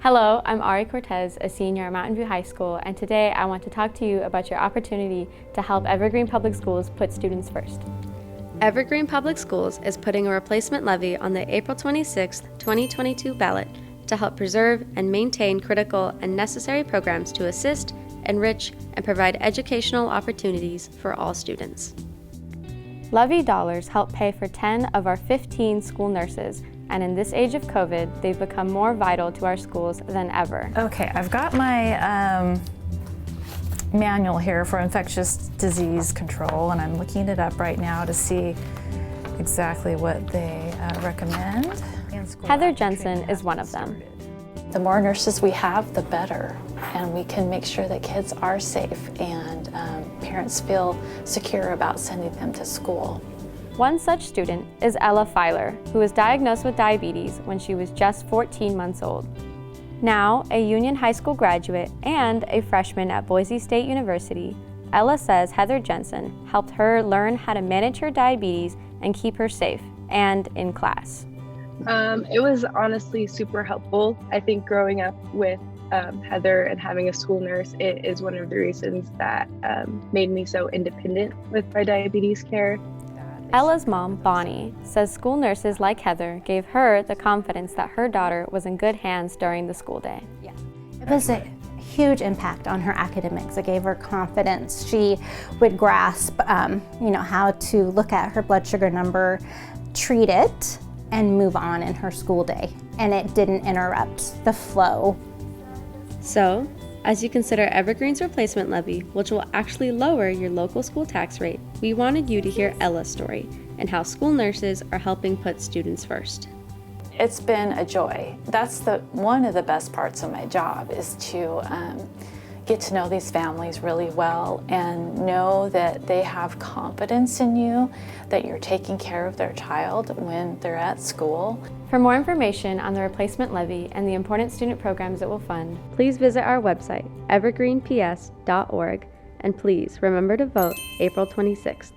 Hello, I'm Ari Cortez, a senior at Mountain View High School, and today I want to talk to you about your opportunity to help Evergreen Public Schools put students first. Evergreen Public Schools is putting a replacement levy on the April 26, 2022 ballot to help preserve and maintain critical and necessary programs to assist, enrich, and provide educational opportunities for all students. Levy dollars help pay for 10 of our 15 school nurses, and in this age of COVID, they've become more vital to our schools than ever. Okay, I've got my manual here for infectious disease control, and I'm looking it up right now to see exactly what they recommend. Heather Jensen is one of them. The more nurses we have, the better, and we can make sure that kids are safe and parents feel secure about sending them to school. One such student is Ella Filer, who was diagnosed with diabetes when she was just 14 months old. Now a Union High School graduate and a freshman at Boise State University, Ella says Heather Jensen helped her learn how to manage her diabetes and keep her safe and in class. It was honestly super helpful. I think growing up with Heather and having a school nurse, it is one of the reasons that made me so independent with my diabetes care. Ella's mom, Bonnie, says school nurses like Heather gave her the confidence that her daughter was in good hands during the school day. Yeah. It was a huge impact on her academics. It gave her confidence. She would grasp how to look at her blood sugar number, treat it, and move on in her school day. And it didn't interrupt the flow. So, as you consider Evergreen's replacement levy, which will actually lower your local school tax rate, we wanted you to hear Ella's story and how school nurses are helping put students first. It's been a joy. That's one of the best parts of my job, is to get to know these families really well and know that they have confidence in you, that you're taking care of their child when they're at school. For more information on the replacement levy and the important student programs it will fund, please visit our website, evergreenps.org, and please remember to vote April 26th.